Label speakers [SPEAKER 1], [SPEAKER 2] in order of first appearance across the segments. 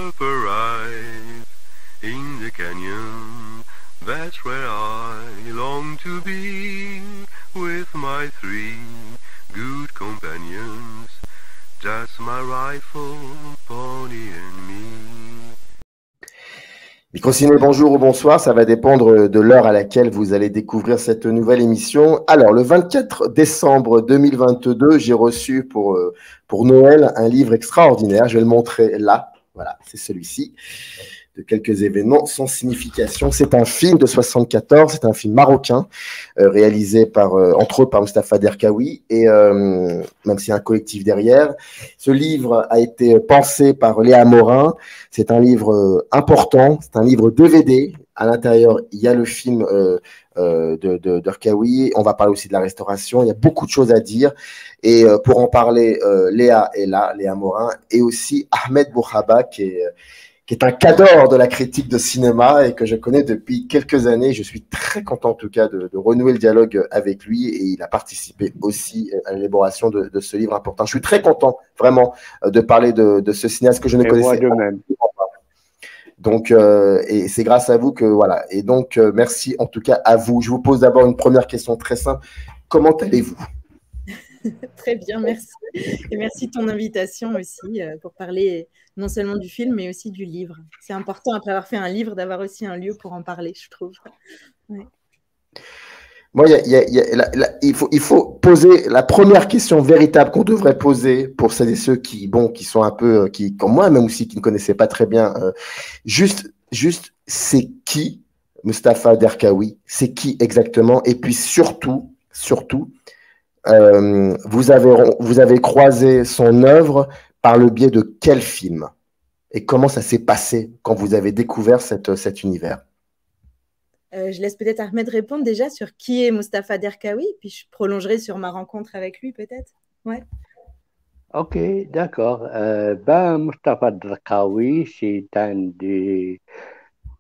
[SPEAKER 1] up arise in the canyon. That's where I long to be with my three good companions. Just my rifle, pony and me.
[SPEAKER 2] Microciné, bonjour ou bonsoir, ça va dépendre de l'heure à laquelle vous allez découvrir cette nouvelle émission. Alors, le 24 décembre 2022, j'ai reçu pour Noël un livre extraordinaire. Je vais le montrer là. Voilà, c'est celui-ci, de quelques événements sans signification. C'est un film de 74, c'est un film marocain, réalisé par, entre autres par Mustapha Derkaoui, et même s'il y a un collectif derrière. Ce livre a été pensé par Léa Morin. C'est un livre important, c'est un livre DVD. À l'intérieur, il y a le film de Derkaoui. On va parler aussi de la restauration. Il y a beaucoup de choses à dire. Et pour en parler, Léa est là, Léa Morin, et aussi Ahmed Bouhaba, qui est un cadre de la critique de cinéma et que je connais depuis quelques années. Je suis très content en tout cas de renouer le dialogue avec lui, et il a participé aussi à l'élaboration de ce livre important. Je suis très content vraiment de parler de ce cinéaste que je ne connaissais pas. Donc, et c'est grâce à vous que voilà. Et donc, merci en tout cas à vous. Je vous pose d'abord une première question très simple. Comment allez-vous ?
[SPEAKER 3] Très bien, merci. Et merci de ton invitation aussi pour parler non seulement du film, mais aussi du livre. C'est important, après avoir fait un livre, d'avoir aussi un lieu pour en parler, je trouve. Ouais.
[SPEAKER 2] Moi, il faut poser la première question véritable qu'on devrait poser pour celles et ceux qui sont un peu, comme moi, même aussi, qui ne connaissaient pas très bien. Juste, c'est qui Mustapha Derkaoui? C'est qui exactement? Et puis surtout, vous avez croisé son œuvre par le biais de quel film? Et comment ça s'est passé quand vous avez découvert cet univers?
[SPEAKER 3] Je laisse peut-être Ahmed répondre déjà sur qui est Mustapha Derkaoui, puis je prolongerai sur ma rencontre avec lui peut-être. Ouais.
[SPEAKER 4] Ok, d'accord. Mustapha Derkaoui, c'est un des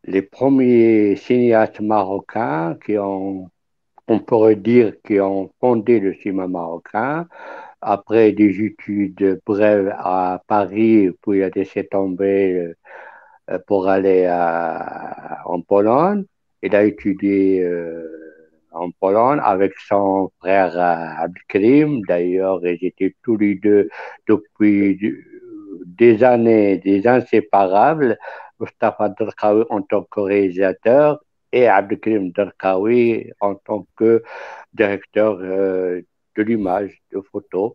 [SPEAKER 4] les premiers cinéastes marocains on pourrait dire, qui ont fondé le cinéma marocain. Après des études brèves à Paris, puis il a laissé tomber pour aller en Pologne. Il a étudié en Pologne avec son frère Abdelkrim. D'ailleurs, ils étaient tous les deux depuis des années, des inséparables. Mustapha Derkaoui en tant que réalisateur et Abdelkrim Derkaoui en tant que directeur de l'image, de photo.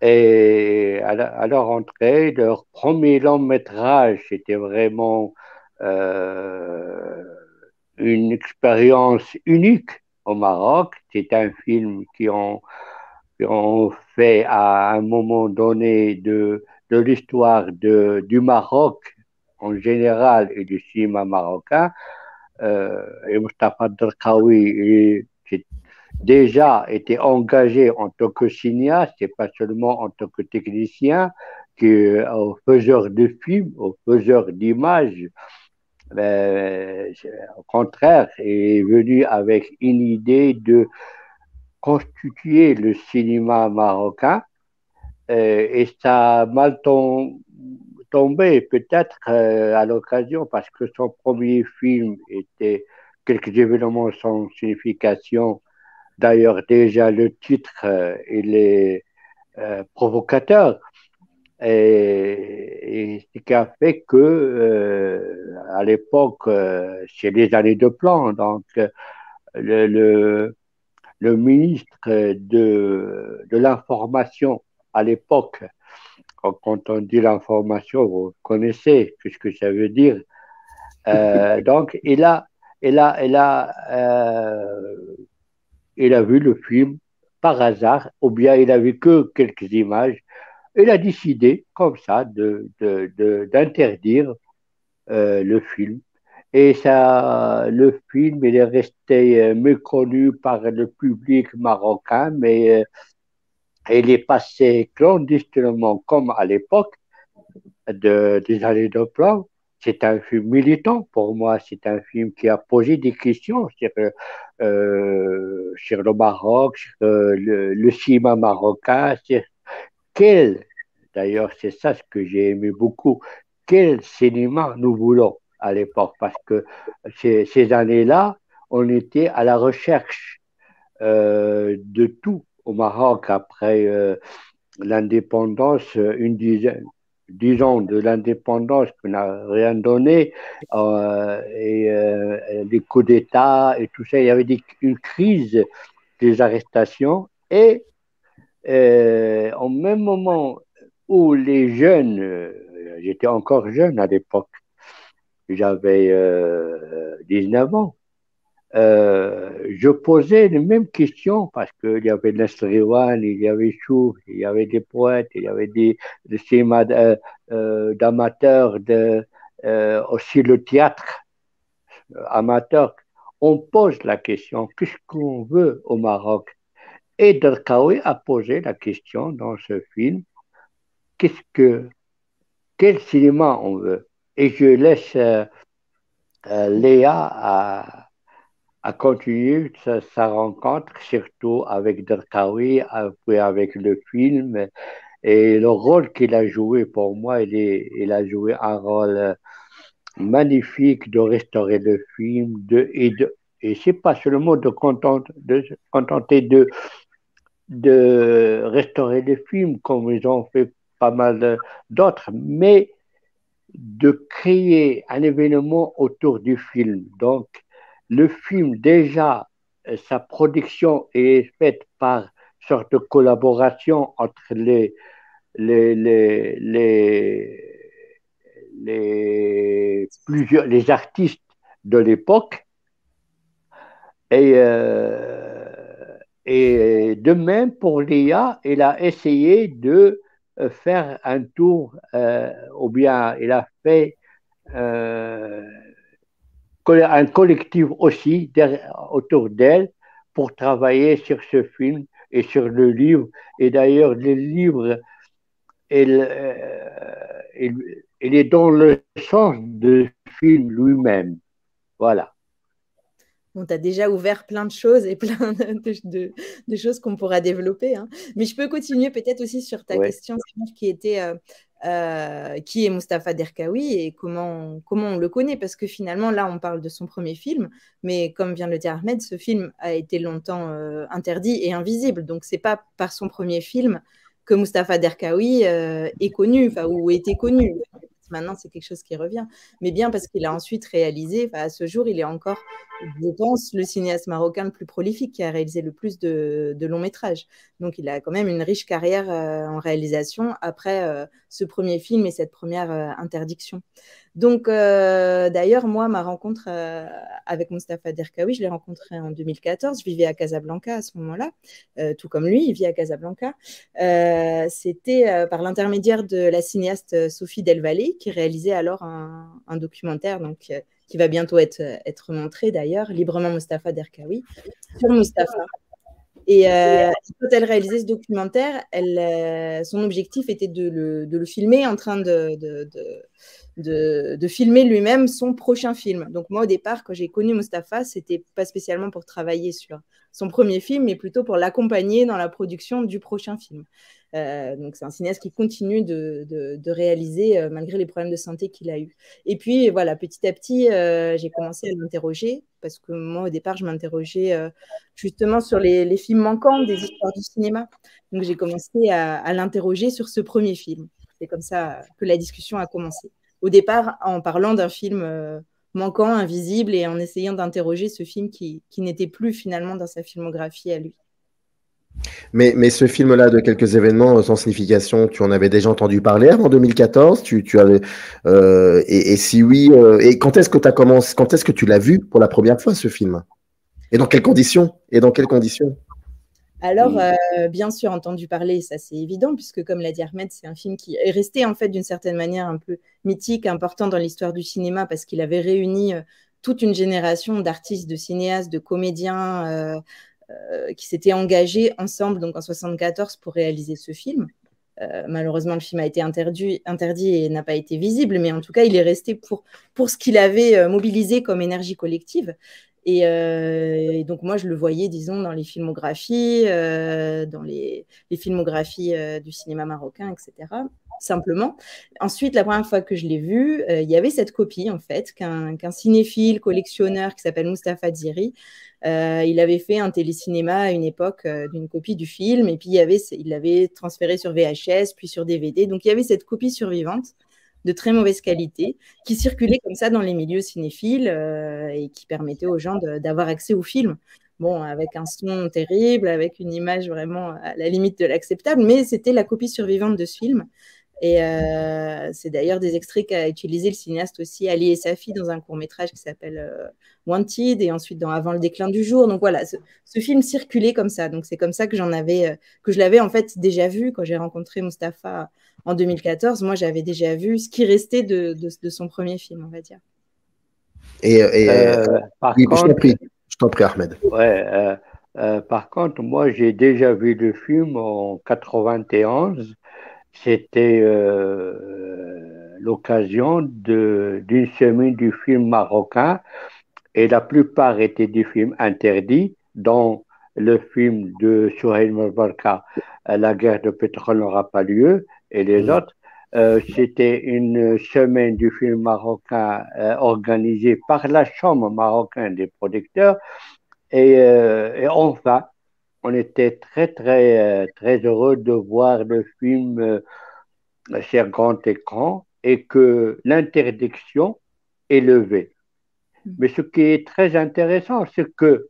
[SPEAKER 4] Et à leur entrée, leur premier long métrage, c'était vraiment une expérience unique au Maroc. C'est un film qui ont fait à un moment donné de l'histoire du Maroc en général et du cinéma marocain. Et Mustapha Derkaoui déjà été engagé en tant que cinéaste et pas seulement en tant que technicien, au faiseur de films, au faiseur d'images. Au contraire, est venu avec une idée de constituer le cinéma marocain et ça a mal tombé peut-être à l'occasion parce que son premier film était quelques événements sans signification. D'ailleurs, déjà, le titre, il est provocateur. Et ce qui a fait que, à l'époque, c'est les années de plan, donc le, le, le ministre de l'information à l'époque, quand on dit l'information, vous connaissez ce que ça veut dire. Donc, il a vu le film par hasard, ou bien il a vu que quelques images. Il a décidé, comme ça, d'interdire le film. Et ça, le film, il est resté méconnu par le public marocain, mais il est passé clandestinement, comme à l'époque des années de plan. C'est un film militant pour moi. C'est un film qui a posé des questions sur le Maroc, sur le cinéma marocain, sur quel, d'ailleurs, c'est ça ce que j'ai aimé beaucoup, quel cinéma nous voulons à l'époque, parce que ces années-là, on était à la recherche de tout au Maroc après l'indépendance, une dizaine, disons, de l'indépendance qui n'a rien donné, les coups d'État et tout ça. Il y avait une crise des arrestations et au même moment où les jeunes, j'étais encore jeune à l'époque, j'avais 19 ans, je posais les mêmes questions parce qu'il y avait Nesriwan, il y avait Chouf, il y avait des poètes, il y avait des cinémas d'amateurs, aussi le théâtre amateur. On pose la question, qu'est-ce qu'on veut au Maroc? Et Darkawi a posé la question dans ce film, qu'est-ce que, quel cinéma on veut? Et je laisse Léa à continuer sa rencontre, surtout avec Darkawi, puis avec le film. Et le rôle qu'il a joué pour moi, il a joué un rôle magnifique de restaurer le film, et c'est pas seulement de se contenter de restaurer le film comme ils ont fait pas mal d'autres, mais de créer un événement autour du film. Donc, le film, déjà, sa production est faite par sorte de collaboration entre les, les, les, les artistes de l'époque. Et de même pour Léa, elle a essayé de faire un tour, ou bien elle a fait euh, un collectif aussi autour d'elle pour travailler sur ce film et sur le livre. Et d'ailleurs, le livre, il, il est dans le sens du film lui-même. Voilà.
[SPEAKER 3] Bon, tu as déjà ouvert plein de choses et plein de choses qu'on pourra développer, hein. Mais je peux continuer peut-être aussi sur ta
[SPEAKER 4] Ouais.
[SPEAKER 3] question qui était qui est Mustapha Derkaoui et comment on le connaît, parce que finalement, là, on parle de son premier film, mais comme vient de le dire Ahmed, ce film a été longtemps interdit et invisible. Donc, ce n'est pas par son premier film que Mustapha Derkaoui est connu, ou était connu. Maintenant, c'est quelque chose qui revient, mais bien parce qu'il a ensuite réalisé, à ce jour, il est encore, je pense, le cinéaste marocain le plus prolifique qui a réalisé le plus de longs métrages. Donc, il a quand même une riche carrière en réalisation après ce premier film et cette première interdiction. Donc, d'ailleurs, moi, ma rencontre avec Mustapha Derkaoui, je l'ai rencontré en 2014. Je vivais à Casablanca à ce moment-là, tout comme lui, il vit à Casablanca. C'était par l'intermédiaire de la cinéaste Sophie Delvallée, qui réalisait alors un documentaire qui va bientôt être montré d'ailleurs, Librement Mustapha Derkaoui, sur Mustapha. Et quand elle réalisait ce documentaire, son objectif était de le filmer en train de filmer lui-même son prochain film. Donc moi, au départ, quand j'ai connu Mustapha, c'était pas spécialement pour travailler sur son premier film, mais plutôt pour l'accompagner dans la production du prochain film. Donc c'est un cinéaste qui continue de réaliser malgré les problèmes de santé qu'il a eu. Et puis voilà, petit à petit, j'ai commencé à l'interroger parce que moi au départ, je m'interrogeais justement sur les films manquants des histoires du cinéma. Donc j'ai commencé à l'interroger sur ce premier film. C'est comme ça que la discussion a commencé. Au départ, en parlant d'un film manquant, invisible, et en essayant d'interroger ce film qui n'était plus finalement dans sa filmographie à lui.
[SPEAKER 2] Mais ce film-là, de quelques événements sans signification, tu en avais déjà entendu parler avant 2014? Et si oui, et quand est-ce que tu as commencé, quand est-ce que tu l'as vu pour la première fois, ce film? Et dans quelles conditions?
[SPEAKER 3] Alors, bien sûr, entendu parler, ça c'est évident, puisque comme l'a dit Ahmed, c'est un film qui est resté en fait d'une certaine manière un peu mythique, important dans l'histoire du cinéma, parce qu'il avait réuni toute une génération d'artistes, de cinéastes, de comédiens qui s'étaient engagés ensemble donc en 1974 pour réaliser ce film. Malheureusement, le film a été interdit et n'a pas été visible, mais en tout cas, il est resté pour ce qu'il avait mobilisé comme énergie collective. Et donc, moi, je le voyais, disons, dans les filmographies, dans les filmographies du cinéma marocain, etc. simplement. Ensuite, la première fois que je l'ai vu, il y avait cette copie, en fait, qu'un cinéphile, collectionneur qui s'appelle Mustapha Dziri, il avait fait un télécinéma à une époque d'une copie du film, et puis il l'avait transféré sur VHS, puis sur DVD. Donc, il y avait cette copie survivante de très mauvaise qualité qui circulait comme ça dans les milieux cinéphiles et qui permettait aux gens d'avoir accès au film. Bon, avec un son terrible, avec une image vraiment à la limite de l'acceptable, mais c'était la copie survivante de ce film. Et c'est d'ailleurs des extraits qu'a utilisé le cinéaste aussi Ali Essafi dans un court-métrage qui s'appelle Wanted, et ensuite dans Avant le déclin du jour. Donc voilà, ce film circulait comme ça. Donc c'est comme ça que que je l'avais en fait déjà vu quand j'ai rencontré Mustapha en 2014. Moi, j'avais déjà vu ce qui restait de son premier film, on va dire.
[SPEAKER 2] Oui, je t'en prie, Ahmed.
[SPEAKER 4] Ouais, par contre, moi, j'ai déjà vu le film en 91. C'était l'occasion d'une semaine du film marocain et la plupart étaient des films interdits, dont le film de Souhail Barka, La guerre de pétrole n'aura pas lieu, et les autres. C'était une semaine du film marocain organisée par la Chambre marocaine des producteurs et enfin, on était très heureux de voir le film sur grand écran et que l'interdiction est levée. Mais ce qui est très intéressant, c'est que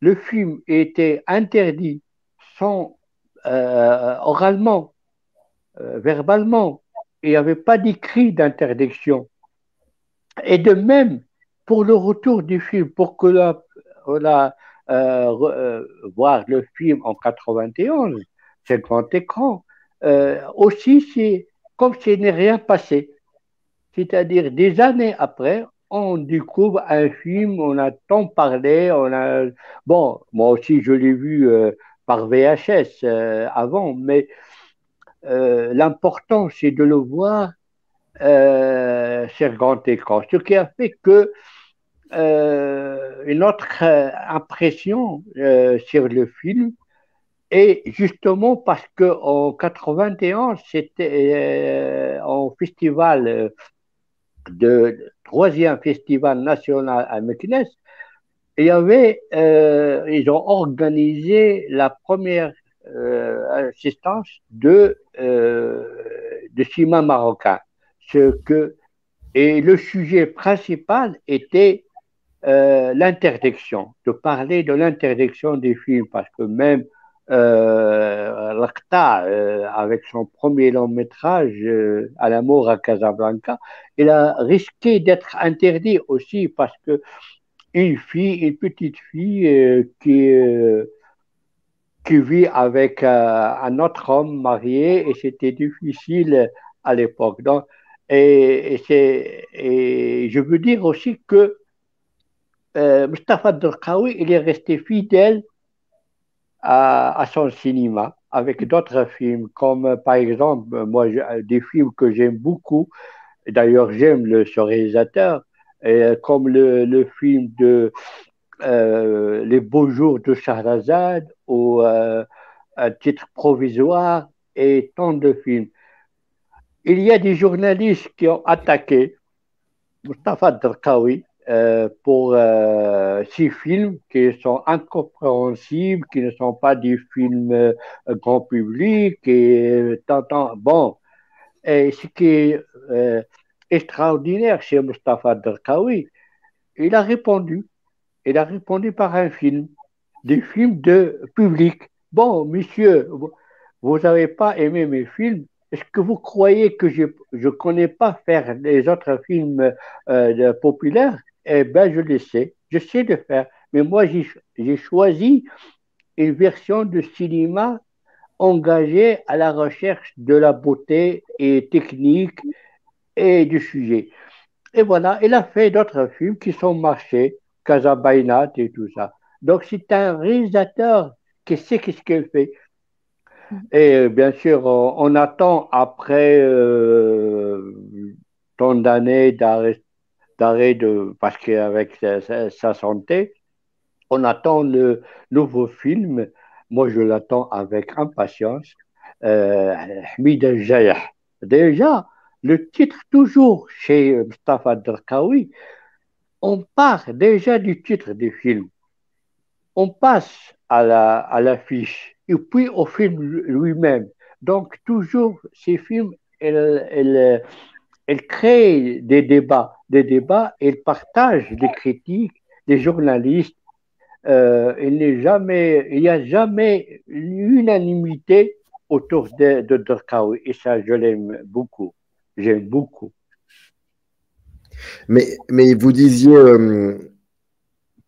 [SPEAKER 4] le film était interdit sans oralement, verbalement. Il n'y avait pas d'écrit d'interdiction. Et de même, pour le retour du film, pour que voir le film en 91, c'est grand écran, aussi, c'est comme s'il n'est rien passé. C'est-à-dire, des années après, on découvre un film, on a tant parlé, Bon, moi aussi, je l'ai vu par VHS avant, mais l'important, c'est de le voir sur grand écran. Ce qui a fait que une autre impression sur le film, et justement parce qu'en 91, c'était en festival troisième festival national à Meknès, ils ont organisé la première assistance de cinéma marocain. Et le sujet principal était l'interdiction, de parler de l'interdiction des films, parce que même Lakta, avec son premier long métrage, À l'amour à Casablanca, il a risqué d'être interdit aussi parce que une petite fille qui vit avec un autre homme marié et c'était difficile à l'époque. Donc, et je veux dire aussi que Mustapha Drkaoui, il est resté fidèle à son cinéma avec d'autres films, comme par exemple, moi, des films que j'aime beaucoup, d'ailleurs j'aime ce réalisateur, comme le film de Les beaux jours de Shahrazad ou Un titre provisoire et tant de films. Il y a des journalistes qui ont attaqué Mustapha Drkaoui pour ces films qui sont incompréhensibles, qui ne sont pas des films grand public et bon. Et ce qui est extraordinaire chez Mustapha Drkaoui, il a répondu. Il a répondu par un film, des films de public. Bon, monsieur, vous n'avez pas aimé mes films. Est-ce que vous croyez que je ne connais pas faire les autres films populaires? Eh bien, je le sais. Je sais le faire. Mais moi, j'ai choisi une version de cinéma engagée à la recherche de la beauté et technique et du sujet. Et voilà, il a fait d'autres films qui sont marchés, Casabainat et tout ça. Donc, c'est un réalisateur qui sait ce qu'il fait. Et bien sûr, on attend après tant d'années parce qu'avec sa santé, on attend le nouveau film. Moi, je l'attends avec impatience. Hamid El Jayah. Déjà, le titre, toujours chez Mustapha Darkawi, on part déjà du titre du film. On passe à l'affiche et puis au film lui-même. Donc, toujours, ces films, elles créent des débats, elles partagent des critiques, des journalistes. Il n'y a jamais l'unanimité autour de Darkawi. Et ça, je l'aime beaucoup. J'aime beaucoup.
[SPEAKER 2] Mais vous disiez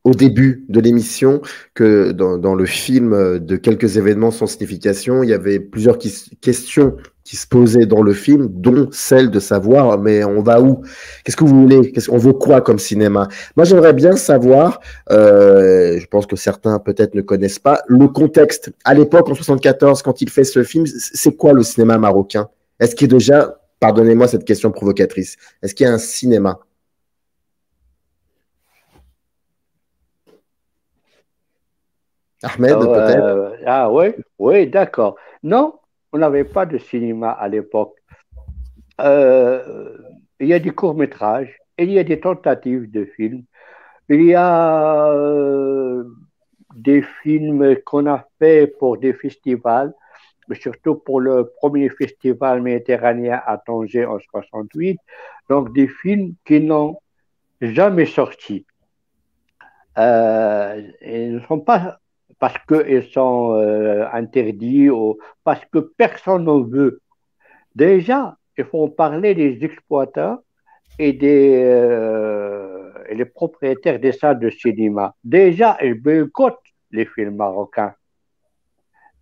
[SPEAKER 2] au début de l'émission que dans le film de quelques événements sans signification, il y avait plusieurs questions qui se posaient dans le film, dont celle de savoir, mais on va où? Qu'est-ce que vous voulez? On veut quoi comme cinéma? Moi, j'aimerais bien savoir, je pense que certains peut-être ne connaissent pas, le contexte. À l'époque, en 74, quand il fait ce film, c'est quoi le cinéma marocain? Est-ce qu'il y a déjà, pardonnez-moi cette question provocatrice, est-ce qu'il y a un cinéma? Ahmed, peut-être?
[SPEAKER 4] Oui, oui, d'accord. Non, on n'avait pas de cinéma à l'époque. Euh, il y a des courts-métrages, il y a des tentatives de films, il y a des films qu'on a fait pour des festivals, mais surtout pour le premier festival méditerranéen à Tanger en 68. Donc des films qui n'ont jamais sorti. Ils ne sont pas parce qu'ils sont interdits ou parce que personne n'en veut. Déjà, il faut parler des exploitants et les propriétaires des salles de cinéma. Déjà, ils boycottent les films marocains.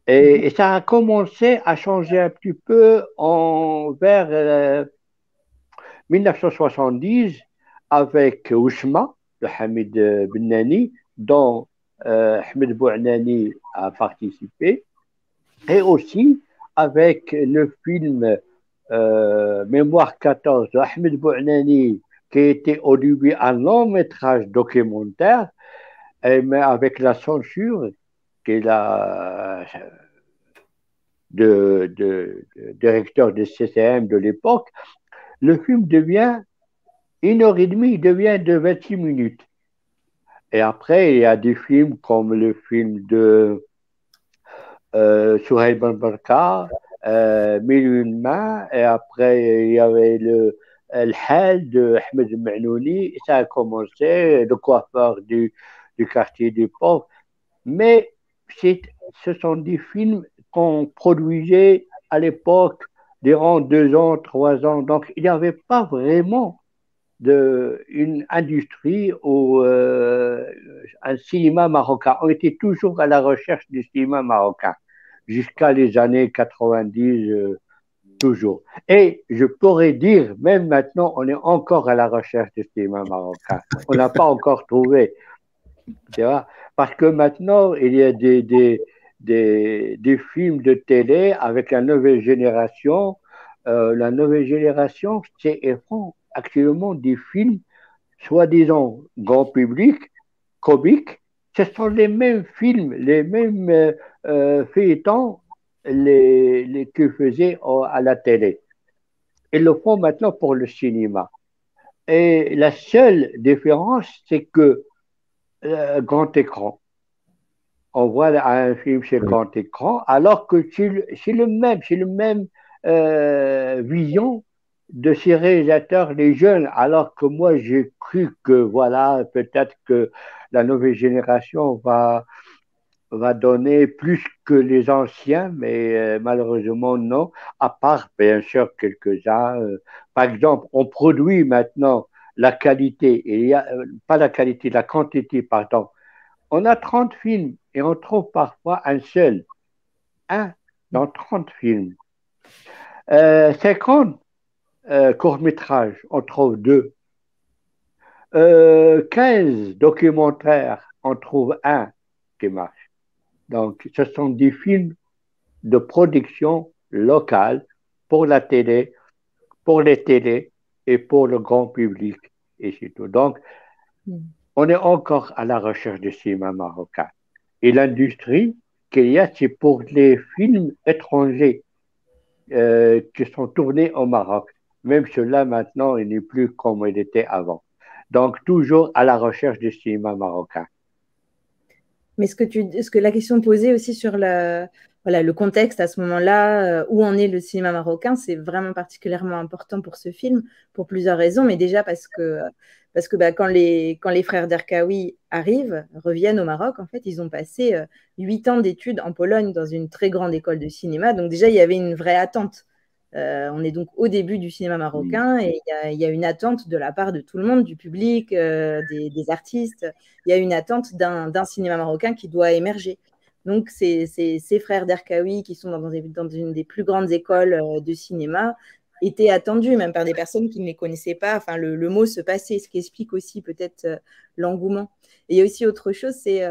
[SPEAKER 4] Et ça a commencé à changer un petit peu vers 1970 avec Ousma de Hamid Bennani, dont Ahmed Bouanani a participé, et aussi avec le film Mémoire 14 de Ahmed Bouanani, qui était au début un long métrage documentaire, mais avec la censure qu'il a de directeur de CCM de l'époque, le film devient 1 heure et demie, il devient de 26 minutes. Et après, il y a des films comme le film de Souhaib Ben-Barka, Mille et une mains, et après, il y avait le Hal de Ahmed Manouni, ça a commencé, le coiffeur du quartier des pauvres. Mais ce sont des films qu'on produisait à l'époque durant 2 ans, 3 ans. Donc, il n'y avait pas vraiment une industrie ou un cinéma marocain. On était toujours à la recherche du cinéma marocain jusqu'à les années 90, toujours. Et je pourrais dire, même maintenant, on est encore à la recherche du cinéma marocain. On n'a pas encore trouvé. Tu vois? Parce que maintenant, il y a des films de télé avec la nouvelle génération. La nouvelle génération, ils font actuellement des films soi-disant grand public, comiques. Ce sont les mêmes films, les mêmes feuilletons qu'ils faisaient à la télé. Ils le font maintenant pour le cinéma. Et la seule différence, c'est que grand écran. On voit un film chez grand écran, alors que c'est le même vision de ces réalisateurs, les jeunes, alors que moi j'ai cru que voilà, peut-être que la nouvelle génération va donner plus que les anciens, mais malheureusement non, à part bien sûr quelques-uns. Par exemple, on produit maintenant la qualité, pas la qualité, la quantité, pardon. On a 30 films et on trouve parfois un dans 30 films. 50 courts-métrages, on trouve 2. 15 documentaires, on trouve un qui marche. Donc, ce sont des films de production locale pour la télé, pour les télés et pour le grand public. Et c'est tout. Donc, on est encore à la recherche du cinéma marocain. Et l'industrie qu'il y a, c'est pour les films étrangers. qui sont tournés au Maroc. Même cela, maintenant, il n'est plus comme il était avant. Donc, toujours à la recherche du cinéma marocain.
[SPEAKER 3] Mais ce que la question posée aussi sur le contexte à ce moment-là, où en est le cinéma marocain, c'est vraiment particulièrement important pour ce film, pour plusieurs raisons, mais déjà parce que quand les frères Derkaoui reviennent au Maroc, en fait, ils ont passé 8 ans d'études en Pologne dans une très grande école de cinéma. Donc déjà, il y avait une vraie attente. On est donc au début du cinéma marocain et il y a une attente de la part de tout le monde, du public, des artistes. Il y a une attente d'un cinéma marocain qui doit émerger. Donc, ces frères Derkaoui, qui sont dans une des plus grandes écoles de cinéma, étaient attendus, même par des personnes qui ne les connaissaient pas. Enfin, le mot se passait, ce qui explique aussi peut-être l'engouement. Et il y a aussi autre chose, c'est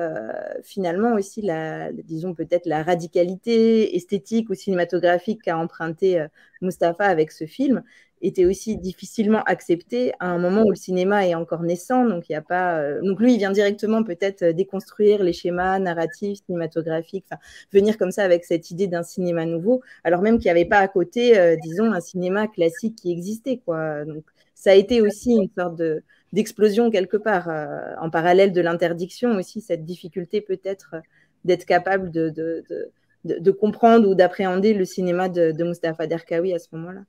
[SPEAKER 3] finalement aussi, disons peut-être la radicalité esthétique ou cinématographique qu'a emprunté Mustapha avec ce film, était aussi difficilement acceptée à un moment où le cinéma est encore naissant. Donc, il y a pas, donc lui, il vient directement peut-être déconstruire les schémas narratifs, cinématographiques, venir comme ça avec cette idée d'un cinéma nouveau, alors même qu'il n'y avait pas à côté, disons, un cinéma classique qui existait, quoi. Donc, ça a été aussi une sorte d'explosion quelque part, en parallèle de l'interdiction aussi, cette difficulté peut-être d'être capable de comprendre ou d'appréhender le cinéma de Mustapha Derkaoui à ce moment-là.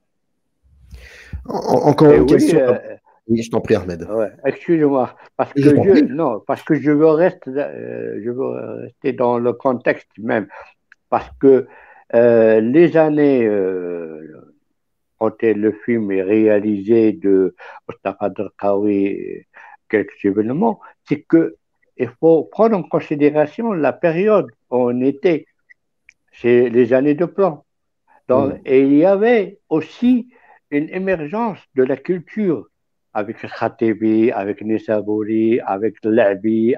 [SPEAKER 2] Encore une question. Oui, je t'en prie, Ahmed.
[SPEAKER 4] Ouais, excuse-moi, parce que je veux rester dans le contexte même, parce que les années quand le film est réalisé de Mustapha Derkaoui, quelques événements, c'est que il faut prendre en considération la période où on était, c'est les années de plomb. Et il y avait aussi une émergence de la culture avec Khatebi, avec Nissabouri, avec Labi.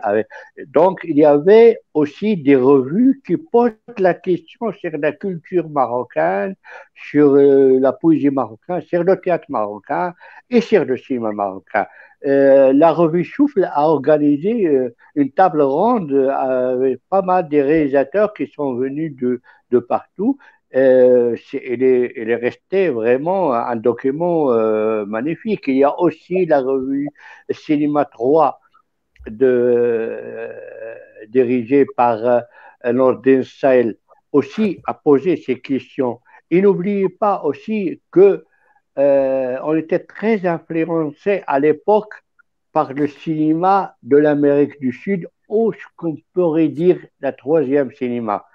[SPEAKER 4] Donc, il y avait aussi des revues qui posent la question sur la culture marocaine, sur la poésie marocaine, sur le théâtre marocain et sur le cinéma marocain. La revue Choufle a organisé une table ronde avec pas mal de réalisateurs qui sont venus de partout. Il est resté vraiment un document magnifique. Il y a aussi la revue Cinéma 3 dirigée par Nordin Sahel, aussi a posé ces questions. Et n'oubliez pas aussi que on était très influencé à l'époque par le cinéma de l'Amérique du Sud, ou ce qu'on pourrait dire la troisième cinéma.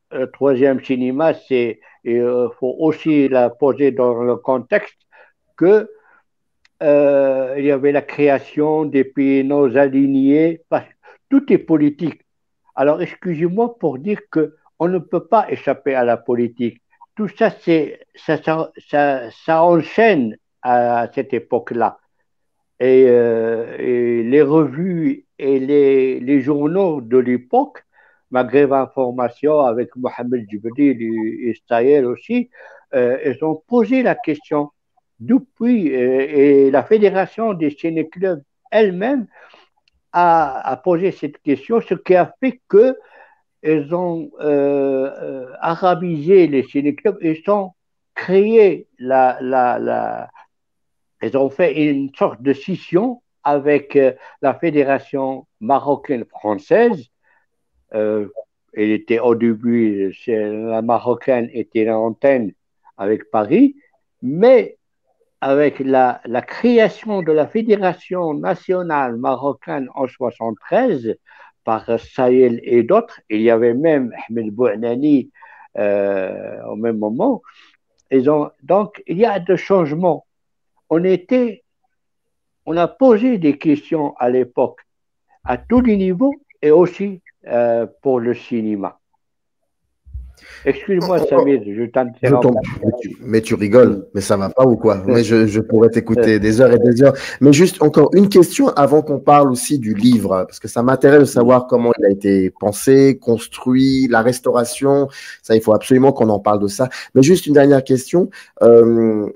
[SPEAKER 4] Le troisième cinéma, il faut aussi la poser dans le contexte que il y avait la création des pays non alignés, parce que tout est politique. Alors, excusez-moi pour dire qu'on ne peut pas échapper à la politique. Tout ça, ça enchaîne à cette époque-là. Et les revues et les journaux de l'époque, Maghreb Information avec Mohamed Djibril et Sahel aussi, ils ont posé la question depuis, et la Fédération des ciné-clubs elle-même a posé cette question, ce qui a fait qu'ils ont arabisé les ciné-clubs, ils ont créé ils ont fait une sorte de scission avec la Fédération marocaine française. Elle était au début, la marocaine était l'antenne avec Paris, mais avec la création de la Fédération nationale marocaine en 1973 par Sahel et d'autres, il y avait même Ahmed Bouanani au même moment. Donc, il y a des changements. On a posé des questions à l'époque, à tous les niveaux et aussi pour le cinéma. Excuse-moi, Samir, je t'interromps.
[SPEAKER 2] Mais tu rigoles, mais ça va pas ou quoi? Mais je pourrais t'écouter des heures et des heures. Mais juste encore une question avant qu'on parle aussi du livre, parce que ça m'intéresse de savoir comment il a été pensé, construit, la restauration. Ça, il faut absolument qu'on en parle de ça. Mais juste une dernière question. Comment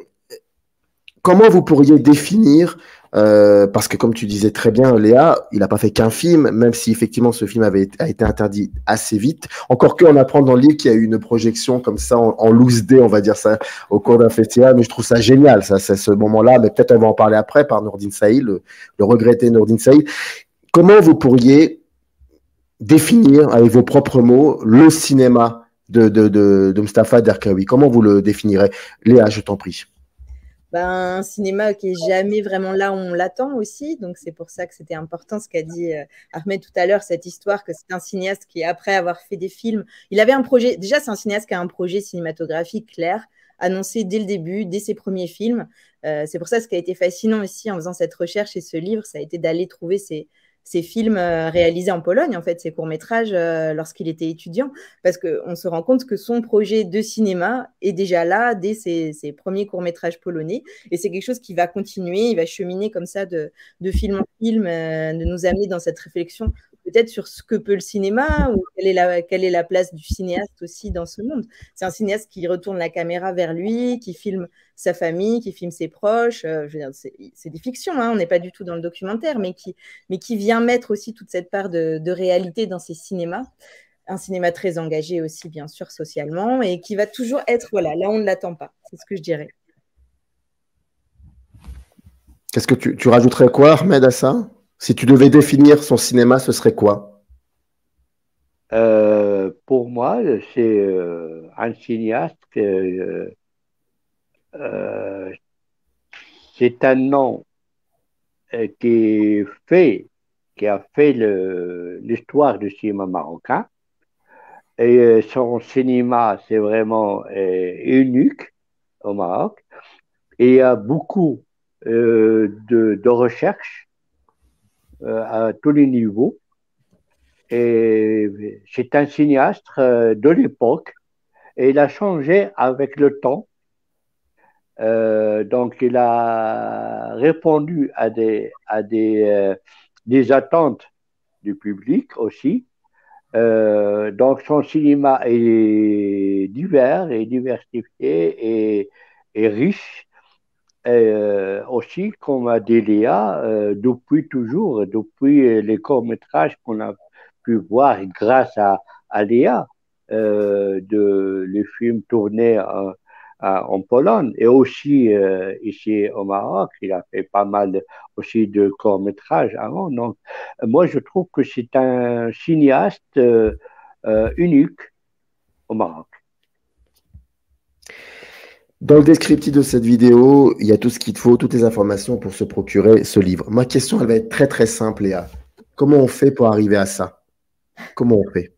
[SPEAKER 2] vous pourriez définir parce que comme tu disais très bien, Léa, il n'a pas fait qu'un film, même si effectivement ce film a été interdit assez vite. Encore qu'on apprend dans le livre qu'il y a eu une projection comme ça en loose day, on va dire ça, au cours d'un festival, mais je trouve ça génial, ça, c'est ce moment-là, mais peut-être on va en parler après par Nourdine Saïd, le regretté Nourdine Saïd. Comment vous pourriez définir avec vos propres mots le cinéma de Mustapha Derkaoui? Comment vous le définirez? Léa, je t'en prie.
[SPEAKER 3] Ben, un cinéma qui est jamais vraiment là où on l'attend aussi. Donc, c'est pour ça que c'était important ce qu'a dit Ahmed tout à l'heure, cette histoire que c'est un cinéaste qui, après avoir fait des films, il avait un projet. Déjà, c'est un cinéaste qui a un projet cinématographique clair, annoncé dès le début, dès ses premiers films. C'est pour ça ce qui a été fascinant aussi en faisant cette recherche et ce livre, ça a été d'aller trouver ces films réalisés en Pologne, en fait, ces courts-métrages lorsqu'il était étudiant, parce qu'on se rend compte que son projet de cinéma est déjà là dès ses premiers courts-métrages polonais, et c'est quelque chose qui va continuer, il va cheminer comme ça de film en film, de nous amener dans cette réflexion peut-être sur ce que peut le cinéma, ou quelle est la place du cinéaste aussi dans ce monde. C'est un cinéaste qui retourne la caméra vers lui, qui filme sa famille, qui filme ses proches. Je veux dire, c'est des fictions, hein, on n'est pas du tout dans le documentaire, mais qui vient mettre aussi toute cette part de réalité dans ses cinémas. Un cinéma très engagé aussi, bien sûr, socialement, et qui va toujours être, voilà, là, on ne l'attend pas. C'est ce que je dirais.
[SPEAKER 2] Qu'est-ce que tu rajouterais quoi, Ahmed, à ça? Si tu devais définir son cinéma, ce serait quoi?
[SPEAKER 4] Pour moi, c'est un cinéaste, c'est un nom qui a fait l'histoire du cinéma marocain. Et son cinéma, c'est vraiment unique au Maroc. Et il y a beaucoup de recherches à tous les niveaux. Et c'est un cinéaste de l'époque et il a changé avec le temps. Donc, il a répondu à des attentes du public aussi. Donc, son cinéma est divers et diversifié et riche. Aussi, comme a dit Léa, depuis toujours, depuis les courts-métrages qu'on a pu voir grâce à Léa, les films tournés en Pologne et aussi ici au Maroc. Il a fait pas mal aussi de courts-métrages avant. Donc, moi, je trouve que c'est un cinéaste unique au Maroc.
[SPEAKER 2] Dans le descriptif de cette vidéo, il y a tout ce qu'il te faut, toutes les informations pour se procurer ce livre. Ma question, elle va être très, très simple, Léa. Comment on fait pour arriver à ça? Comment on fait?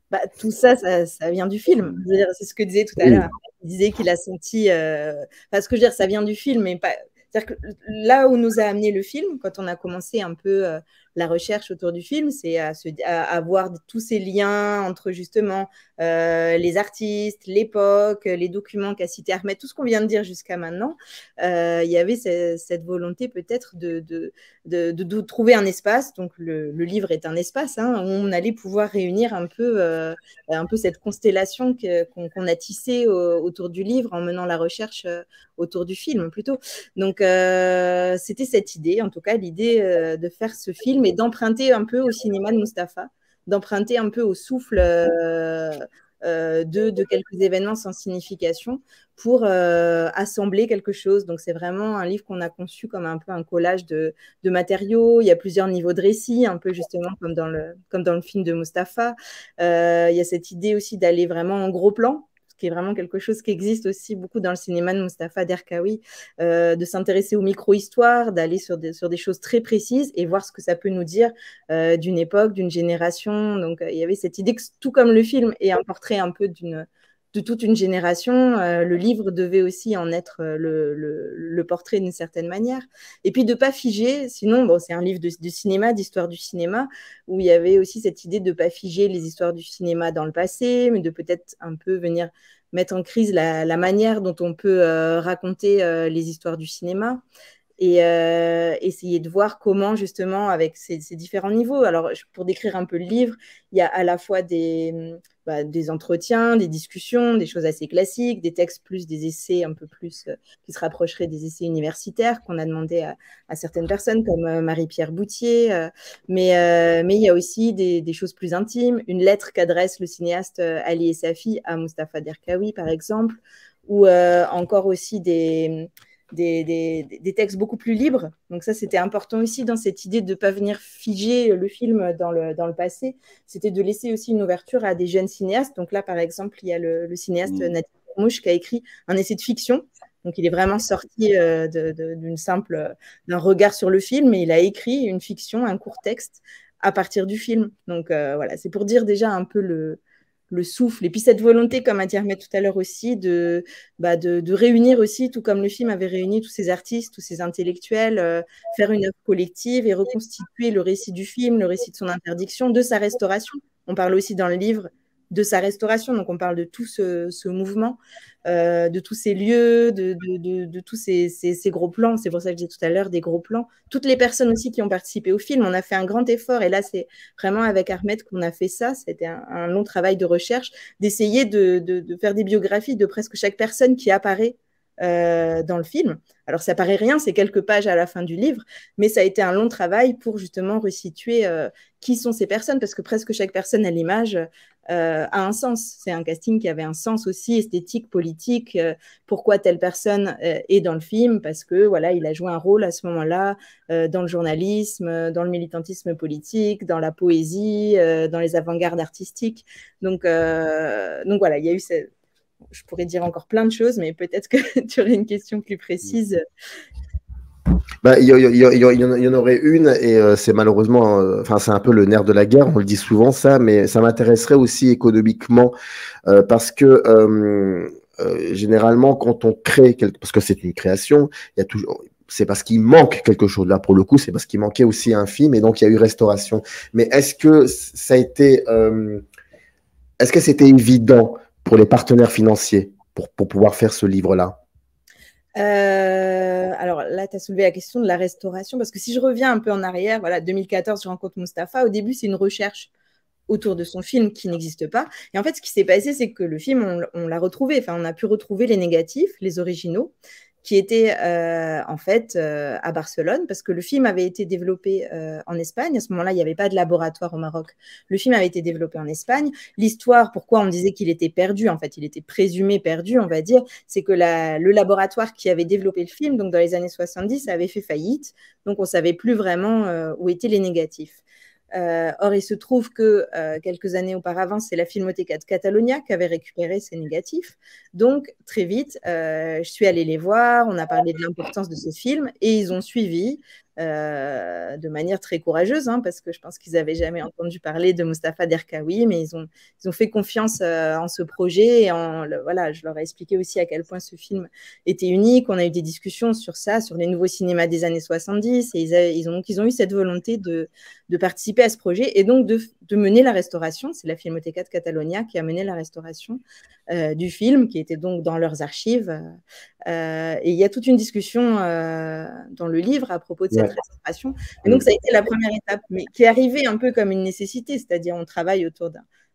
[SPEAKER 3] Bah, tout ça, ça vient du film. C'est ce que disait tout à l'heure. Il disait qu'il a senti. Parce que je veux dire, ça vient du film, mais pas. C'est-à-dire que là où nous a amené le film, quand on a commencé un peu la recherche autour du film, c'est à voir tous ces liens entre justement les artistes, l'époque, les documents qu'a cité Ahmed, tout ce qu'on vient de dire jusqu'à maintenant. Il y avait cette volonté peut-être de trouver un espace. Donc le livre est un espace hein, où on allait pouvoir réunir un peu cette constellation qu'on a tissée autour du livre en menant la recherche autour du film plutôt. Donc, c'était cette idée, en tout cas, l'idée de faire ce film et d'emprunter un peu au cinéma de Mustapha, d'emprunter un peu au souffle de quelques événements sans signification pour assembler quelque chose. Donc, c'est vraiment un livre qu'on a conçu comme un peu un collage de matériaux. Il y a plusieurs niveaux de récit, un peu justement comme dans le film de Mustapha. Il y a cette idée aussi d'aller vraiment en gros plan, qui est vraiment quelque chose qui existe aussi beaucoup dans le cinéma de Mustapha Derkaoui, de s'intéresser aux micro-histoires, d'aller sur des choses très précises et voir ce que ça peut nous dire d'une époque, d'une génération. Donc, il y avait cette idée que, tout comme le film est un portrait un peu de toute une génération, le livre devait aussi en être le portrait d'une certaine manière. Et puis de ne pas figer, sinon, bon, c'est un livre de cinéma, d'histoire du cinéma, où il y avait aussi cette idée de ne pas figer les histoires du cinéma dans le passé, mais de peut-être un peu venir mettre en crise la manière dont on peut raconter les histoires du cinéma. et essayer de voir comment, justement, avec ces différents niveaux. Alors, pour décrire un peu le livre, il y a à la fois des entretiens, des discussions, des choses assez classiques, des textes plus, des essais un peu plus qui se rapprocheraient des essais universitaires qu'on a demandé à certaines personnes, comme Marie-Pierre Boutier. Mais il y a aussi des choses plus intimes. Une lettre qu'adresse le cinéaste Ali Essafi à Mustapha Derkaoui, par exemple, ou encore aussi des textes beaucoup plus libres. Donc ça, c'était important aussi dans cette idée de ne pas venir figer le film dans le passé. C'était de laisser aussi une ouverture à des jeunes cinéastes. Donc là, par exemple, il y a le cinéaste Nadir Mouche qui a écrit un essai de fiction. Donc il est vraiment sorti d'un regard sur le film, et il a écrit une fiction, un court texte à partir du film. Donc voilà, c'est pour dire déjà un peu le souffle, et puis cette volonté, comme a dit Ahmed tout à l'heure aussi, de réunir aussi, tout comme le film avait réuni tous ces artistes, tous ces intellectuels, faire une œuvre collective et reconstituer le récit du film, le récit de son interdiction, de sa restauration. On parle aussi dans le livre de sa restauration, donc on parle de tout ce mouvement, de tous ces lieux, de tous ces gros plans. C'est pour ça que je disais tout à l'heure des gros plans. Toutes les personnes aussi qui ont participé au film, on a fait un grand effort, et là c'est vraiment avec Ahmed qu'on a fait ça. C'était un long travail de recherche, d'essayer de faire des biographies de presque chaque personne qui apparaît dans le film. Alors ça paraît rien, c'est quelques pages à la fin du livre, mais ça a été un long travail pour justement resituer qui sont ces personnes, parce que presque chaque personne à l'image a un sens. C'est un casting qui avait un sens aussi esthétique, politique. Pourquoi telle personne est dans le film? Parce que voilà, il a joué un rôle à ce moment-là dans le journalisme, dans le militantisme politique, dans la poésie, dans les avant-gardes artistiques. Donc voilà, il y a eu je pourrais dire encore plein de choses, mais peut-être que tu aurais une question plus précise.
[SPEAKER 2] Il y en aurait une, et c'est malheureusement, c'est un peu le nerf de la guerre, on le dit souvent ça, mais ça m'intéresserait aussi économiquement, parce que généralement, quand on crée, parce que c'est une création, il y a toujours, c'est parce qu'il manque quelque chose. Là, pour le coup, c'est parce qu'il manquait aussi un film, et donc il y a eu restauration. Mais est-ce que ça a été, est-ce que c'était évident pour les partenaires financiers pour pouvoir faire ce livre-là?
[SPEAKER 3] Alors là, tu as soulevé la question de la restauration, parce que si je reviens un peu en arrière, voilà, 2014, je rencontre Mustapha. Au début, c'est une recherche autour de son film qui n'existe pas. Et en fait, ce qui s'est passé, c'est que le film, on l'a retrouvé. Enfin, on a pu retrouver les négatifs, les originaux, qui étaient en fait à Barcelone, parce que le film avait été développé en Espagne. À ce moment-là, il n'y avait pas de laboratoire au Maroc. Le film avait été développé en Espagne. L'histoire, pourquoi on disait qu'il était perdu, en fait, il était présumé perdu, on va dire, c'est que le laboratoire qui avait développé le film, donc dans les années 70, avait fait faillite. Donc, on ne savait plus vraiment où étaient les négatifs. Or, il se trouve que quelques années auparavant, c'est la Filmoteca de Catalonia qui avait récupéré ces négatifs. Donc, très vite, je suis allée les voir, on a parlé de l'importance de ce film, et ils ont suivi de manière très courageuse, hein, parce que je pense qu'ils n'avaient jamais entendu parler de Mustapha Derkaoui, mais ils ont fait confiance en ce projet, et voilà, je leur ai expliqué aussi à quel point ce film était unique. On a eu des discussions sur ça, sur les nouveaux cinémas des années 70, et ils ont eu cette volonté de participer à ce projet, et donc de mener la restauration. C'est la Filmoteca de Catalonia qui a mené la restauration du film, qui était donc dans leurs archives. Et il y a toute une discussion dans le livre à propos de cette restauration. Et donc, ça a été la première étape, mais qui est arrivée un peu comme une nécessité, c'est-à-dire on travaille autour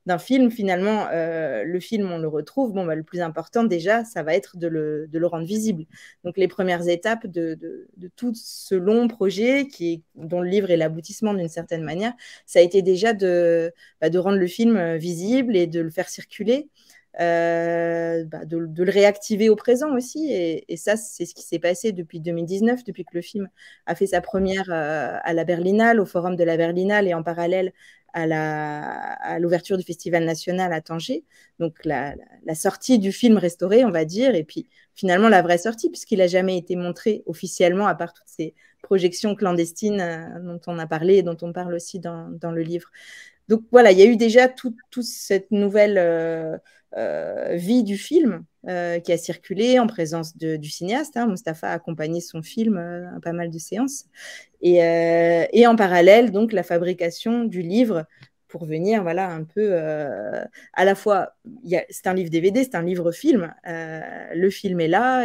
[SPEAKER 3] d'un film. Finalement, le film, on le retrouve. Bon, le plus important, déjà, ça va être de le rendre visible. Donc, les premières étapes de tout ce long projet, dont le livre est l'aboutissement d'une certaine manière, ça a été déjà de rendre le film visible et de le faire circuler. De le réactiver au présent aussi, et ça, c'est ce qui s'est passé depuis 2019, depuis que le film a fait sa première à la Berlinale, au Forum de la Berlinale, et en parallèle à l'ouverture du Festival national à Tanger. Donc la sortie du film restauré, on va dire, et puis finalement la vraie sortie, puisqu'il n'a jamais été montré officiellement, à part toutes ces projections clandestines dont on a parlé et dont on parle aussi dans le livre. Donc voilà, il y a eu déjà toute cette nouvelle vie du film qui a circulé en présence du cinéaste. Mustapha a accompagné son film à pas mal de séances. Et en parallèle, donc, la fabrication du livre pour venir, voilà, un peu, à la fois, c'est un livre DVD, c'est un livre-film. Le film est là,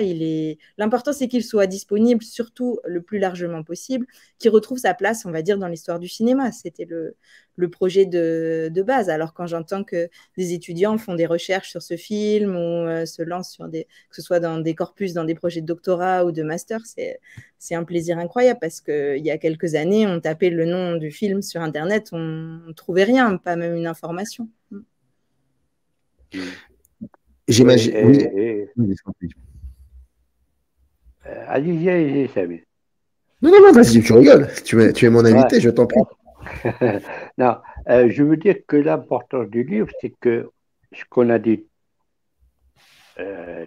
[SPEAKER 3] l'important, c'est qu'il soit disponible, surtout le plus largement possible, qu'il retrouve sa place, on va dire, dans l'histoire du cinéma. C'était le projet de base. Alors, quand j'entends que des étudiants font des recherches sur ce film ou se lancent sur que ce soit dans des corpus, dans des projets de doctorat ou de master, c'est un plaisir incroyable parce qu'il y a quelques années, on tapait le nom du film sur Internet, on ne trouvait rien, pas même une information.
[SPEAKER 2] J'imagine.
[SPEAKER 4] Allez, Samy.
[SPEAKER 2] Non, vas-y, tu rigoles. Tu es mon invité, je t'en prie.
[SPEAKER 4] Non, je veux dire que l'importance du livre, c'est que ce qu'on a dit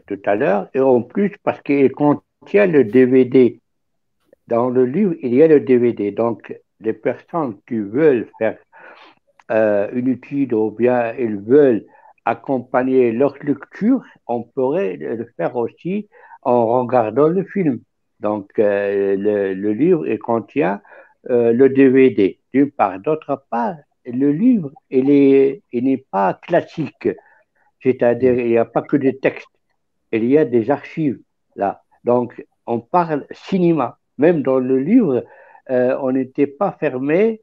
[SPEAKER 4] tout à l'heure, et en plus parce qu'il contient le DVD. Dans le livre, il y a le DVD. Donc, les personnes qui veulent faire une étude ou bien ils veulent accompagner leur lecture, on pourrait le faire aussi en regardant le film. Donc, le livre, il contient le DVD, d'une part. D'autre part, le livre, il n'est pas classique. C'est-à-dire, il n'y a pas que des textes. Il y a des archives, là. Donc, on parle cinéma. Même dans le livre, on n'était pas fermé,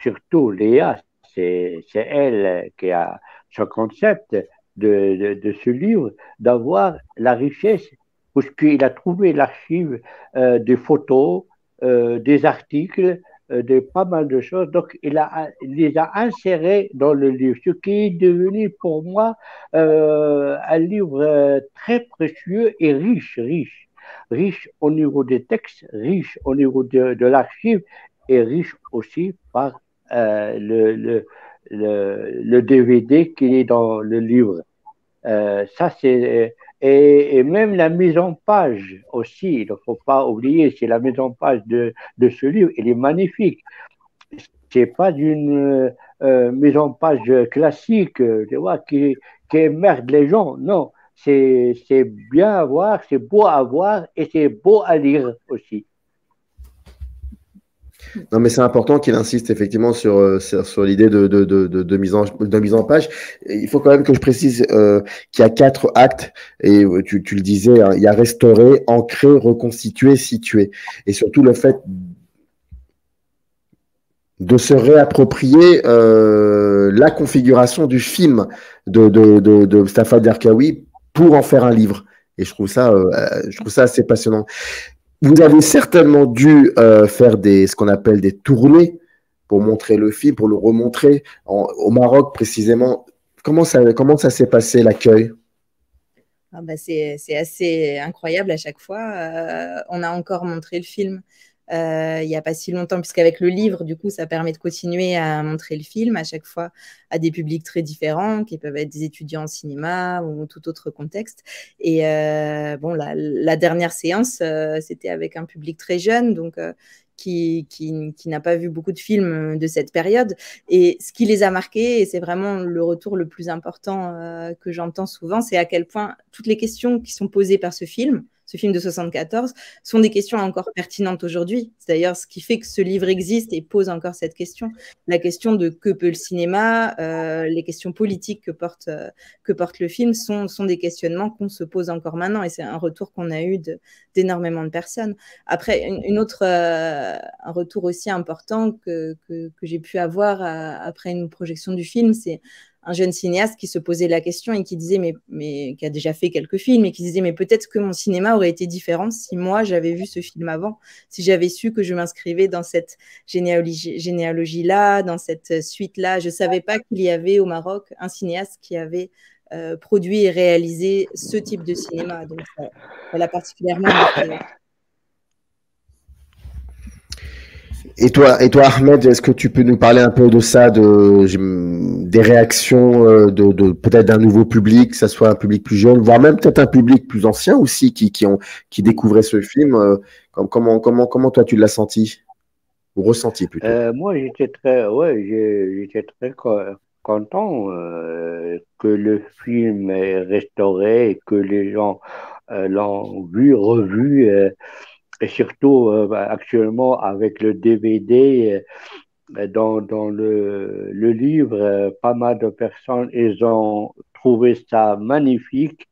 [SPEAKER 4] surtout Léa, c'est elle qui a ce concept de ce livre, d'avoir la richesse, parce qu'il a trouvé l'archive des photos, des articles, de pas mal de choses. Donc, il les a insérés dans le livre, ce qui est devenu pour moi un livre très précieux et riche au niveau des textes, riche au niveau de l'archive et riche aussi par le DVD qui est dans le livre. Ça, c'est. Et même la mise en page aussi, il ne faut pas oublier, c'est la mise en page de ce livre, elle est magnifique. C'est pas une mise en page classique, tu vois, qui émerde les gens. Non, c'est bien à voir, c'est beau à voir et c'est beau à lire aussi.
[SPEAKER 2] Non, mais c'est important qu'il insiste effectivement sur l'idée de mise en page. Et il faut quand même que je précise qu'il y a 4 actes, et tu le disais, hein, il y a restaurer, ancrer, reconstituer, situer. Et surtout le fait de se réapproprier la configuration du film de Mustafa Derkaoui pour en faire un livre. Et je trouve ça assez passionnant. Vous avez certainement dû faire ce qu'on appelle des tournées pour montrer le film, pour le remontrer au Maroc précisément. Comment ça s'est passé, l'accueil?
[SPEAKER 3] C'est assez incroyable à chaque fois. On a encore montré le film il n'y a pas si longtemps, puisqu'avec le livre, du coup, ça permet de continuer à montrer le film à chaque fois à des publics très différents, qui peuvent être des étudiants en cinéma ou tout autre contexte. Et la dernière séance, c'était avec un public très jeune, donc qui n'a pas vu beaucoup de films de cette période. Et ce qui les a marqués, et c'est vraiment le retour le plus important que j'entends souvent, c'est à quel point toutes les questions qui sont posées par ce film de 74, sont des questions encore pertinentes aujourd'hui. C'est d'ailleurs ce qui fait que ce livre existe et pose encore cette question. La question de que peut le cinéma, les questions politiques que porte le film sont des questionnements qu'on se pose encore maintenant, et c'est un retour qu'on a eu d'énormément de personnes. Après, un retour aussi important que j'ai pu avoir après une projection du film, c'est un jeune cinéaste qui se posait la question et qui disait, mais qui a déjà fait quelques films, et qui disait, mais peut-être que mon cinéma aurait été différent si moi j'avais vu ce film avant, si j'avais su que je m'inscrivais dans cette généalogie-là, dans cette suite-là. Je ne savais pas qu'il y avait au Maroc un cinéaste qui avait produit et réalisé ce type de cinéma. Donc ça l'a particulièrement marqué.
[SPEAKER 2] Et toi, Ahmed, est-ce que tu peux nous parler un peu de ça, des réactions de peut-être d'un nouveau public, que ça soit un public plus jeune, voire même peut-être un public plus ancien aussi, qui découvrait ce film. Comment toi tu l'as senti ou ressenti plutôt?
[SPEAKER 4] Moi, j'étais très content que le film est restauré et que les gens l'ont vu, revu. Et surtout, actuellement, avec le DVD, dans le livre, pas mal de personnes, ils ont trouvé ça magnifique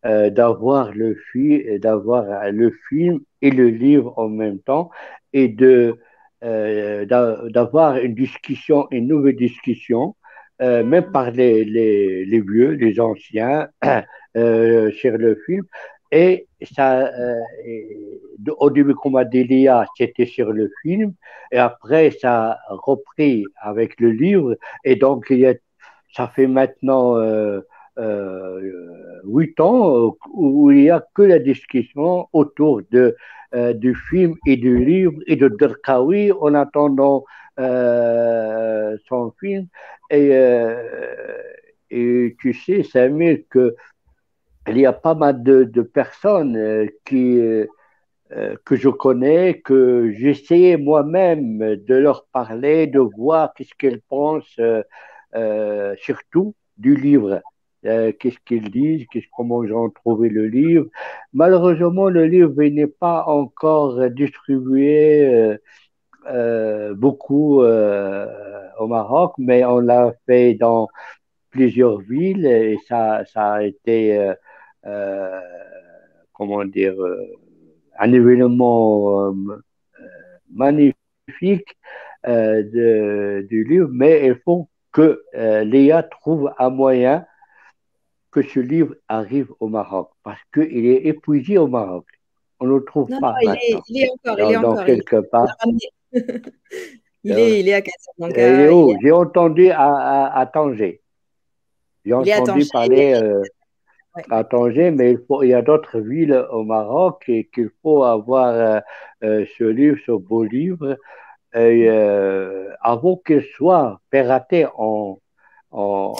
[SPEAKER 4] d'avoir le film et le livre en même temps et d'avoir une discussion, une nouvelle discussion, même par les vieux, les anciens, sur le film. Et ça, au début, comme a dit Léa, c'était sur le film, et après, ça a repris avec le livre, et donc ça fait maintenant 8 ans où il n'y a que la discussion autour du film et du livre et de Derkaoui en attendant son film. Et, euh, et tu sais, Samir, qu'il y a pas mal de personnes que je connais, que j'essayais moi-même de leur parler, de voir qu'est-ce qu'ils pensent, surtout du livre. Qu'est-ce qu'ils disent, comment ils ont trouvé le livre. Malheureusement, le livre il n'est pas encore distribué beaucoup au Maroc, mais on l'a fait dans plusieurs villes et ça a été, euh, comment dire, un événement magnifique du livre, mais il faut que Léa trouve un moyen que ce livre arrive au Maroc, parce qu'il est épuisé au Maroc. On ne le trouve
[SPEAKER 3] Non, non,
[SPEAKER 4] pas maintenant.
[SPEAKER 3] il est encore,
[SPEAKER 4] Dans quelque
[SPEAKER 3] il l'a
[SPEAKER 4] part.
[SPEAKER 3] ramené.
[SPEAKER 4] Euh,
[SPEAKER 3] Il est à
[SPEAKER 4] il est
[SPEAKER 3] Casablanca,
[SPEAKER 4] où? J'ai entendu à Tanger. J'ai
[SPEAKER 3] il est à
[SPEAKER 4] entendu
[SPEAKER 3] Tanger,
[SPEAKER 4] parler
[SPEAKER 3] ouais.
[SPEAKER 4] à Tanger, mais il y a d'autres villes au Maroc et qu'il faut avoir ce livre, ce beau livre, avant qu'il soit piraté en, en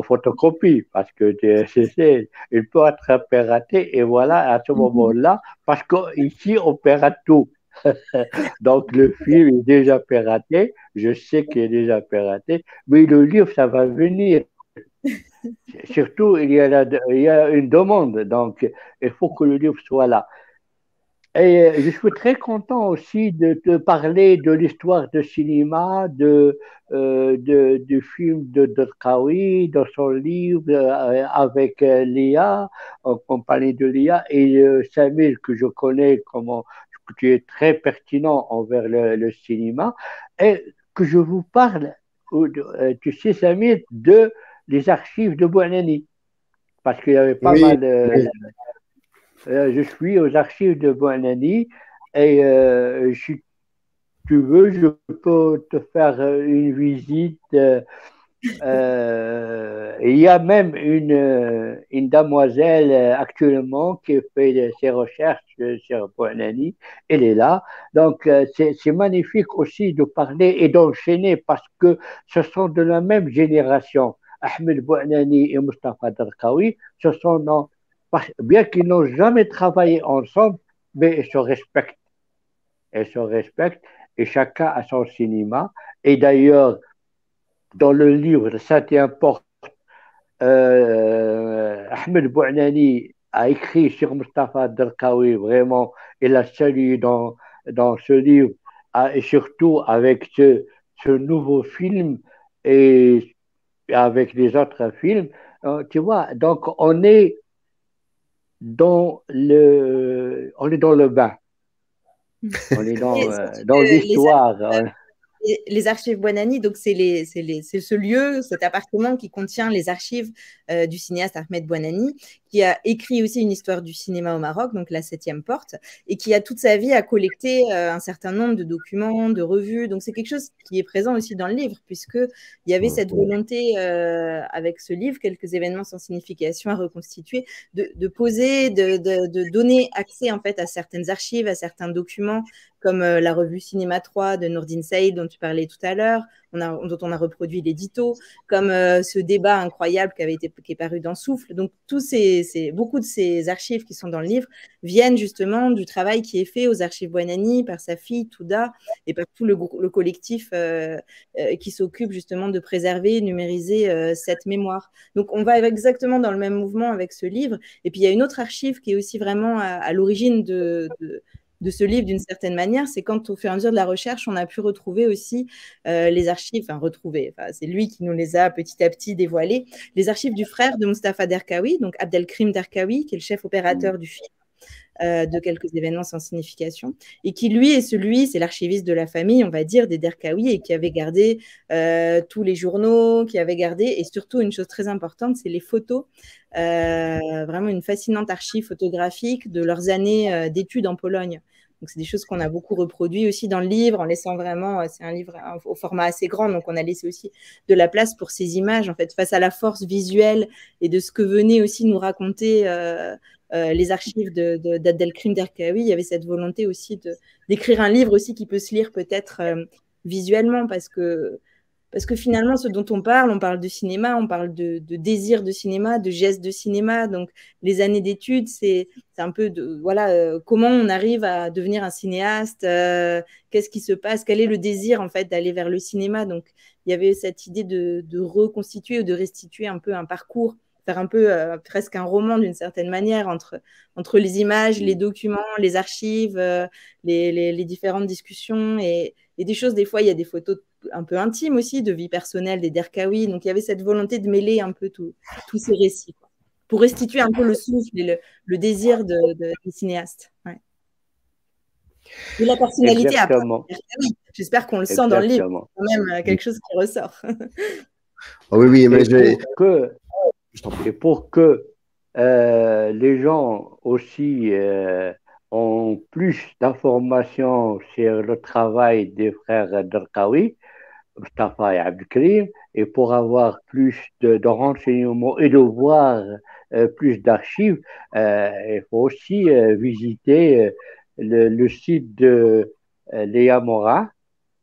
[SPEAKER 4] photocopie, parce que il peut être piraté et voilà, à ce
[SPEAKER 3] Mhm.
[SPEAKER 4] moment-là, parce qu'ici, on pirate tout. Donc, le film est déjà piraté, je sais qu'il est déjà piraté, mais le livre, ça va venir. Surtout, il y a une demande, donc il faut que le livre soit là. Et je suis très content aussi de te parler de l'histoire de cinéma, du film de Derkaoui, de son livre avec Léa, en compagnie de Léa, et Samir, que je connais, que tu es très pertinent envers le cinéma, et que je vous parle, tu sais, Samir, de les archives de Bouanani, parce qu'il y avait pas
[SPEAKER 2] Oui,
[SPEAKER 4] mal
[SPEAKER 2] oui.
[SPEAKER 4] je suis aux archives de Boanani et si tu veux, je peux te faire une visite. Il y a même une demoiselle actuellement qui fait ses recherches sur Boanani. Elle est là. Donc, c'est magnifique aussi de parler et d'enchaîner parce que ce sont de la même génération. Ahmed Bouanani et Mustafa Darkawi, ce sont bien qu'ils n'ont jamais travaillé ensemble, mais ils se respectent et chacun a son cinéma. Et d'ailleurs, dans le livre, ça t'importe, Ahmed Bouanani a écrit sur Mustafa Darkawi, vraiment, il a salué dans ce livre, et surtout avec ce nouveau film et avec les autres films. Tu vois, donc on est dans le bain, on est
[SPEAKER 3] Et surtout
[SPEAKER 4] dans
[SPEAKER 3] que
[SPEAKER 4] l'histoire.
[SPEAKER 3] les archives Buonanni, donc c'est ce lieu, cet appartement qui contient les archives du cinéaste Ahmed Buonanni, qui a écrit aussi une histoire du cinéma au Maroc, donc La Septième Porte, et qui a toute sa vie à collecter un certain nombre de documents, de revues. Donc c'est quelque chose qui est présent aussi dans le livre, puisqu'il y avait cette volonté avec ce livre, quelques événements sans signification à reconstituer, de poser, de donner accès en fait à certaines archives, à certains documents, comme la revue Cinéma 3 de Nourdine Saïd dont tu parlais tout à l'heure, dont on a reproduit l'édito, comme ce débat incroyable qui est paru dans Souffle. Donc, beaucoup de ces archives qui sont dans le livre viennent justement du travail qui est fait aux archives Buonanni par sa fille Touda et par tout le collectif qui s'occupe justement de préserver, numériser cette mémoire. Donc, on va exactement dans le même mouvement avec ce livre. Et puis, il y a une autre archive qui est aussi vraiment à l'origine ce livre d'une certaine manière, c'est quand au fur et à mesure de la recherche, on a pu retrouver aussi les archives, c'est lui qui nous les a petit à petit dévoilées, les archives du frère de Mustapha Derkaoui, donc Abdelkrim Derkaoui, qui est le chef opérateur du film. De quelques événements sans signification, et qui, lui, c'est l'archiviste de la famille, on va dire, des Derkaoui, et qui avait gardé tous les journaux, qui avait gardé, et surtout, une chose très importante, c'est les photos, vraiment une fascinante archive photographique de leurs années d'études en Pologne. Donc, c'est des choses qu'on a beaucoup reproduit aussi dans le livre, en laissant vraiment, c'est un livre au format assez grand, donc on a laissé aussi de la place pour ces images, en fait, face à la force visuelle et de ce que venaient aussi nous raconter les archives d'Abdelkrim Derkaoui. Il y avait cette volonté aussi d'écrire un livre aussi qui peut se lire peut-être visuellement, parce que finalement, ce dont on parle de cinéma, on parle de désir de cinéma, de gestes de cinéma. Donc, les années d'études, c'est un peu comment on arrive à devenir un cinéaste, qu'est-ce qui se passe, quel est le désir en fait d'aller vers le cinéma. Donc, il y avait cette idée de reconstituer ou de restituer un peu un parcours, faire un peu presque un roman d'une certaine manière entre les images, les documents, les archives, les différentes discussions et des choses. Des fois, il y a des photos un peu intimes aussi, de vie personnelle des Derkaoui. Donc, il y avait cette volonté de mêler un peu tous ces récits, quoi, pour restituer un peu le souffle et le désir des cinéastes. Ouais. Et la personnalité à part Derkaoui. J'espère qu'on le sent dans le livre. C'est quand même quelque chose qui ressort.
[SPEAKER 2] Oh oui, mais
[SPEAKER 4] pour que les gens aussi ont plus d'informations sur le travail des frères Derkaoui, Mustapha et Abdelkrim, et pour avoir plus de renseignements et de voir plus d'archives, il faut aussi visiter le site de Léa Morin.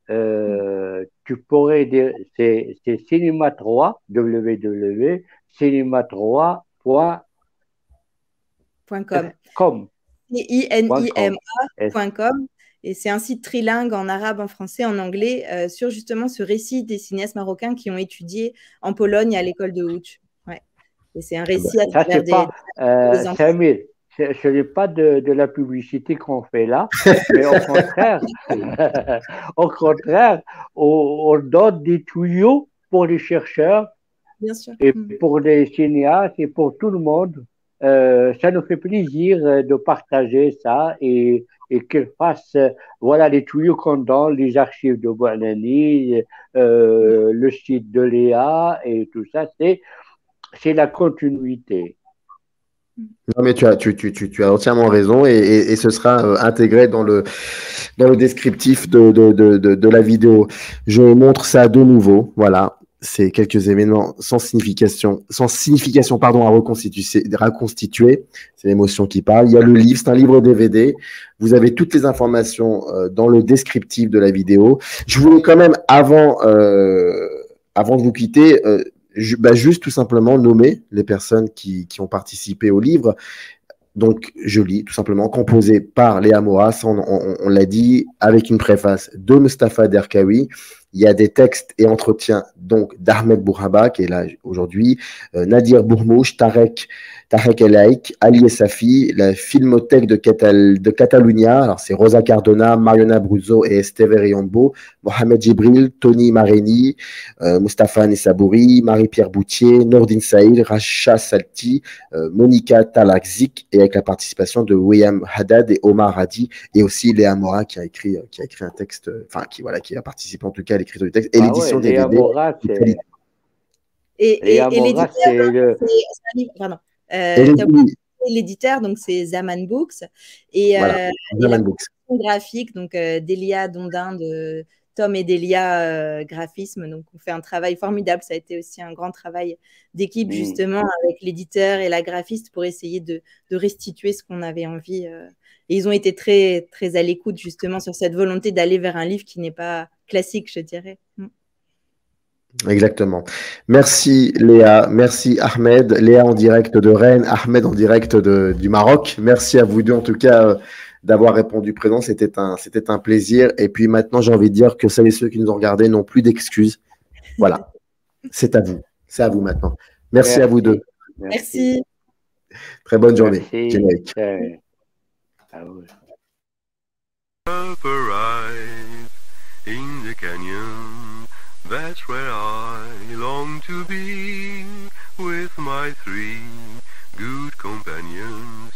[SPEAKER 4] Tu pourrais dire, c'est Cinéma 3, www.cinema3.com.
[SPEAKER 3] INIMA.com. Et c'est un site trilingue en arabe, en français, en anglais, sur justement ce récit des cinéastes marocains qui ont étudié en Pologne à l'école de Łódź. Ouais. Et c'est un récit à travers des
[SPEAKER 4] Samir, ce n'est pas de la publicité qu'on fait là, mais au contraire, on donne des tuyaux pour les chercheurs.
[SPEAKER 3] Bien sûr.
[SPEAKER 4] Et pour les cinéastes et pour tout le monde. Ça nous fait plaisir de partager ça et qu'ils fassent les tuyaux qu'on donne, les archives de Bouanani, le site de Léa et tout ça, c'est la continuité.
[SPEAKER 2] Non, mais tu as entièrement raison et ce sera intégré dans le descriptif de la vidéo. Je montre ça de nouveau, voilà. C'est quelques événements sans signification, à reconstituer. C'est l'émotion qui parle. Il y a le livre, c'est un livre DVD. Vous avez toutes les informations dans le descriptif de la vidéo. Je voulais quand même, avant de vous quitter, juste tout simplement nommer les personnes qui ont participé au livre. Donc, je lis tout simplement, composé par Léa Moras, on l'a dit, avec une préface de Mustapha Derkaoui. Il y a des textes et entretiens donc d'Ahmed Bourhaba, qui est là aujourd'hui, Nadir Bourmouche, Tarek El Haïk, Ali Essafi, la Filmothèque de Catalunya, alors c'est Rosa Cardona, Mariona Bruzzo et Esteve Riombo, Mohamed Jibril, Tony Mareni, Mustapha Nessabouri, Marie-Pierre Boutier, Nordine Saïd, Racha Salti, Monica Talakzik, et avec la participation de William Haddad et Omar Hadi, et aussi Léa Mora qui a écrit un texte, qui a participé en tout cas à l'écriture du texte et l'édition des DVD.
[SPEAKER 3] Et l'éditeur, donc c'est Zaman Books, et la graphique, donc Delia Dondin de Tom et Delia Graphisme. Donc on fait un travail formidable. Ça a été aussi un grand travail d'équipe justement avec l'éditeur et la graphiste pour essayer de restituer ce qu'on avait envie. Et ils ont été très, très à l'écoute justement sur cette volonté d'aller vers un livre qui n'est pas classique, je dirais.
[SPEAKER 2] Exactement. Merci Léa, merci Ahmed. Léa en direct de Rennes, Ahmed en direct du Maroc. Merci à vous deux en tout cas d'avoir répondu présent. C'était un plaisir. Et puis maintenant, j'ai envie de dire que celles et ceux qui nous ont regardés n'ont plus d'excuses. Voilà. C'est à vous. C'est à vous maintenant. Merci à vous deux.
[SPEAKER 3] Merci.
[SPEAKER 2] Très bonne journée.
[SPEAKER 4] Générique.
[SPEAKER 1] Upper rise in the canyon, that's where I long to be, with my three good companions.